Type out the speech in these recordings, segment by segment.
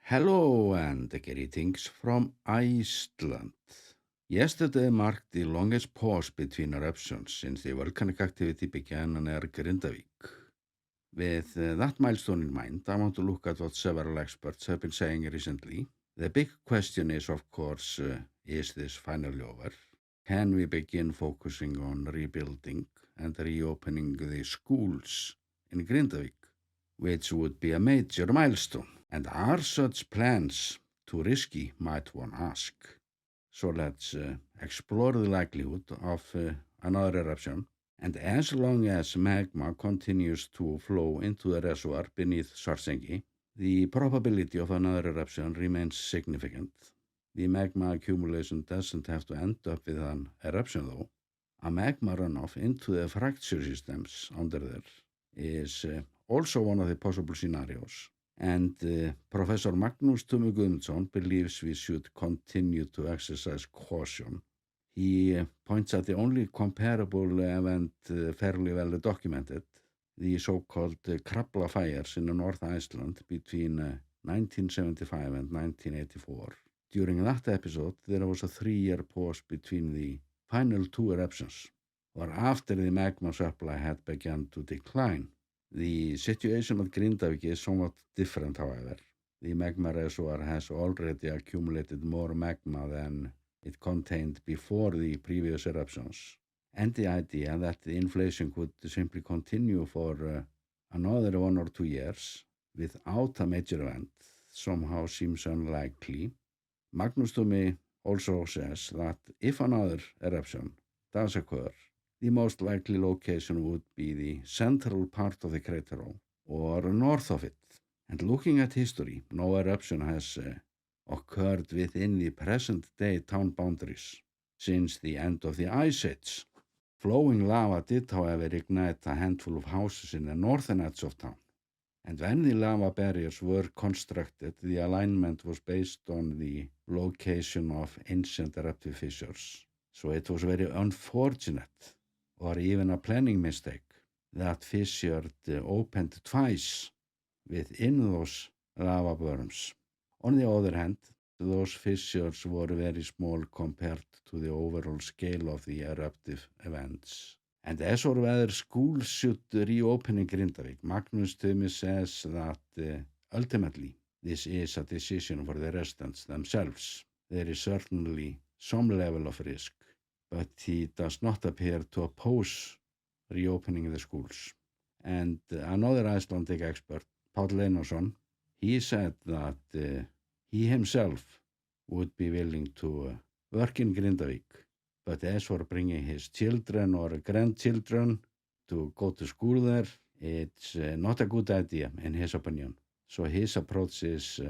Hello and greetings from Iceland. Yesterday marked the longest pause between eruptions since the volcanic activity began near Grindavik. With that milestone in mind, I want to look at what several experts have been saying recently. The big question is, of course, is this finally over? Can we begin focusing on rebuilding and reopening the schools in Grindavik, which would be a major milestone? And are such plans too risky, might one ask? So let's explore the likelihood of another eruption. And as long as magma continues to flow into the reservoir beneath Svartsengi, the probability of another eruption remains significant. The magma accumulation doesn't have to end up with an eruption though. A magma runoff into the fracture systems under there is also one of the possible scenarios. And Professor Magnús Tumi Guðmundsson believes we should continue to exercise caution. He points at the only comparable event fairly well documented, the so-called Krafla fires in North Iceland between 1975 and 1984. During that episode, there was a 3-year pause between the final two eruptions, or after the magma supply had begun to decline. The situation at Grindavik is somewhat different, however. The magma reservoir has already accumulated more magma than it contained before the previous eruptions. And the idea that the inflation could simply continue for another 1 or 2 years without a major event somehow seems unlikely. Magnús Tumi also says that if another eruption does occur, the most likely location would be the central part of the crater or north of it. And looking at history, no eruption has occurred within the present-day town boundaries since the end of the Ice Age. Flowing lava did, however, ignite a handful of houses in the northern edge of town. And when the lava barriers were constructed, the alignment was based on the location of ancient eruptive fissures. So it was very unfortunate, or even a planning mistake, that fissure opened twice within those lava berms. On the other hand, those fissures were very small compared to the overall scale of the eruptive events. And as for whether schools should reopen in Grindavik, Magnús Tumi says that ultimately this is a decision for the residents themselves. There is certainly some level of risk, but he does not appear to oppose reopening the schools. And another Icelandic expert, Páll Einarsson, he said that he himself would be willing to work in Grindavik, but as for bringing his children or grandchildren to go to school there, it's not a good idea in his opinion. So his approach is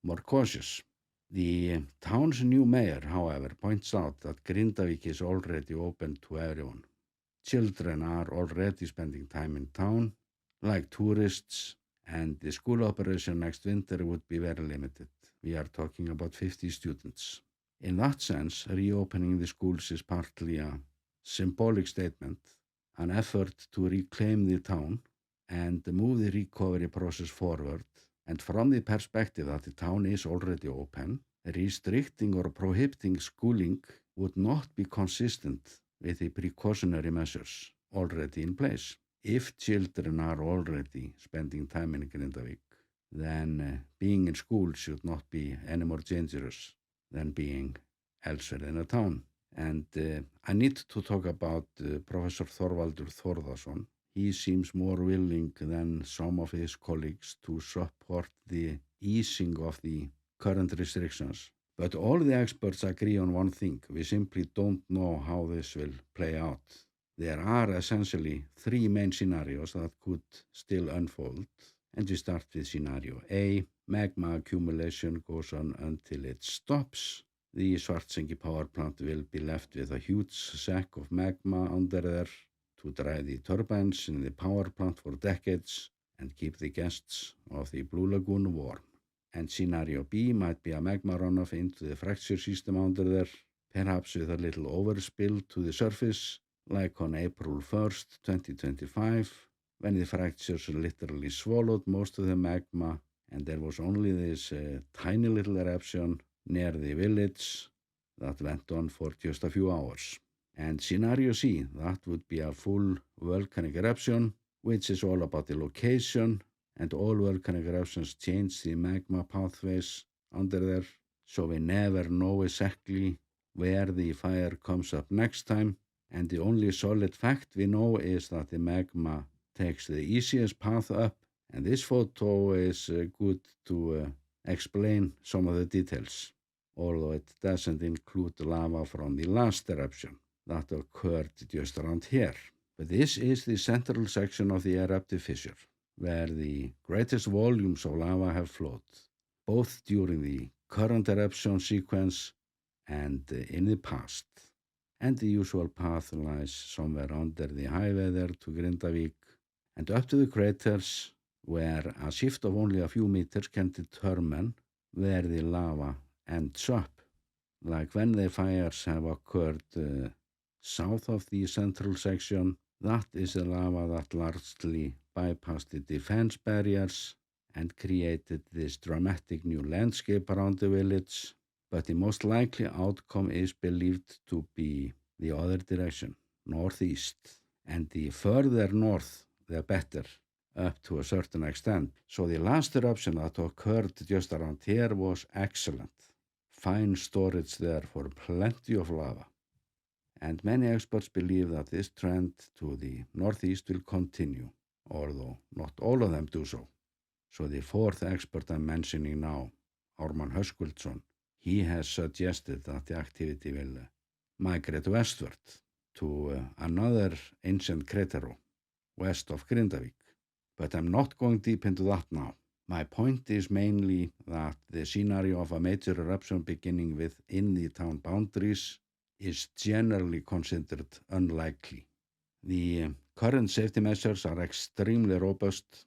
more cautious. The town's new mayor, however, points out that Grindavik is already open to everyone. Children are already spending time in town, like tourists, and the school operation next winter would be very limited. We are talking about 50 students. In that sense, reopening the schools is partly a symbolic statement, an effort to reclaim the town and move the recovery process forward. And from the perspective that the town is already open, restricting or prohibiting schooling would not be consistent with the precautionary measures already in place. If children are already spending time in Grindavik, then being in school should not be any more dangerous than being elsewhere in a town. And I need to talk about Professor Þorvaldur Þórðarson. He seems more willing than some of his colleagues to support the easing of the current restrictions. But all the experts agree on one thing. We simply don't know how this will play out. There are essentially 3 main scenarios that could still unfold. And we start with scenario A. Magma accumulation goes on until it stops. The Svartsengi power plant will be left with a huge sack of magma under there to dry the turbines in the power plant for decades and keep the guests of the Blue Lagoon warm. And scenario B might be a magma runoff into the fracture system under there, perhaps with a little overspill to the surface, like on April 1st, 2025, when the fractures literally swallowed most of the magma and there was only this tiny little eruption near the village that went on for just a few hours. And scenario C, that would be a full volcanic eruption, which is all about the location, and all volcanic eruptions change the magma pathways under there, so we never know exactly where the fire comes up next time, and the only solid fact we know is that the magma takes the easiest path up, and this photo is good to explain some of the details, although it doesn't include lava from the last eruption that occurred just around here. But this is the central section of the eruptive fissure, where the greatest volumes of lava have flowed, both during the current eruption sequence and in the past. And the usual path lies somewhere under the highway there to Grindavík and up to the craters, where a shift of only a few meters can determine where the lava ends up. Like when the fires have occurred south of the central section, that is the lava that largely bypassed the defense barriers and created this dramatic new landscape around the village. But the most likely outcome is believed to be the other direction, northeast. And the further north, the better, up to a certain extent. So the last eruption that occurred just around here was excellent. Fine storage there for plenty of lava. And many experts believe that this trend to the northeast will continue, although not all of them do so. So the fourth expert I'm mentioning now, Ármann Höskuldsson, he has suggested that the activity will migrate westward to another ancient crater west of Grindavík. But I'm not going deep into that now. My point is mainly that the scenario of a major eruption beginning within the town boundaries is generally considered unlikely. The current safety measures are extremely robust,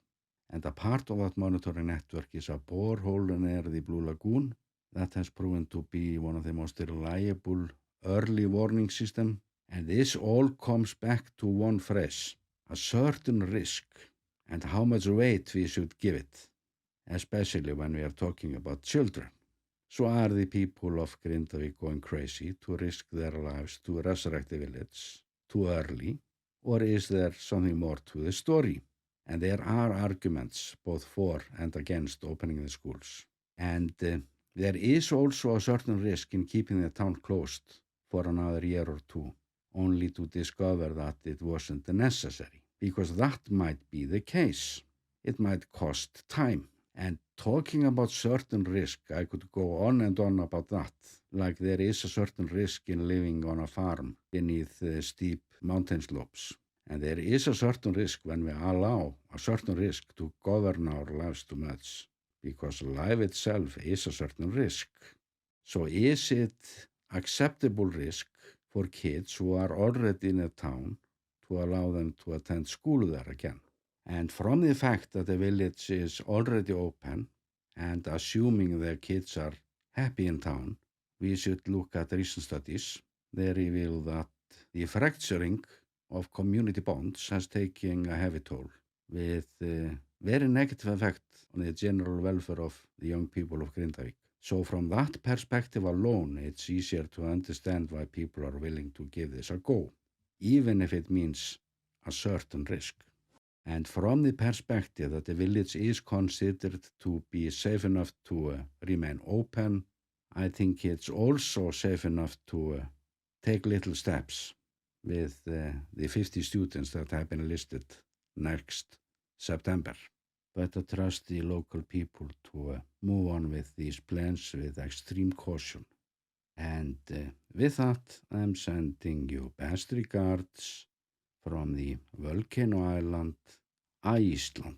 and a part of that monitoring network is a borehole near the Blue Lagoon that has proven to be one of the most reliable early warning systems. And this all comes back to one phrase, a certain risk, and how much weight we should give it, especially when we are talking about children. So are the people of Grindavík going crazy to risk their lives to resurrect the village too early, or is there something more to the story? And there are arguments both for and against opening the schools. And there is also a certain risk in keeping the town closed for another year or two, only to discover that it wasn't necessary, because that might be the case. It might cost time. And talking about certain risk, I could go on and on about that. Like there is a certain risk in living on a farm beneath steep mountain slopes. And there is a certain risk when we allow a certain risk to govern our lives too much, because life itself is a certain risk. So is it acceptable risk for kids who are already in a town to allow them to attend school there again? And from the fact that the village is already open, and assuming the kids are happy in town, we should look at recent studies. They reveal that the fracturing of community bonds has taken a heavy toll, with very negative effect on the general welfare of the young people of Grindavík. So from that perspective alone, it's easier to understand why people are willing to give this a go, even if it means a certain risk. And from the perspective that the village is considered to be safe enough to remain open, I think it's also safe enough to take little steps with the 50 students that have been listed next September. But I trust the local people to move on with these plans with extreme caution. And with that, I'm sending you best regards from the volcano island, Iceland.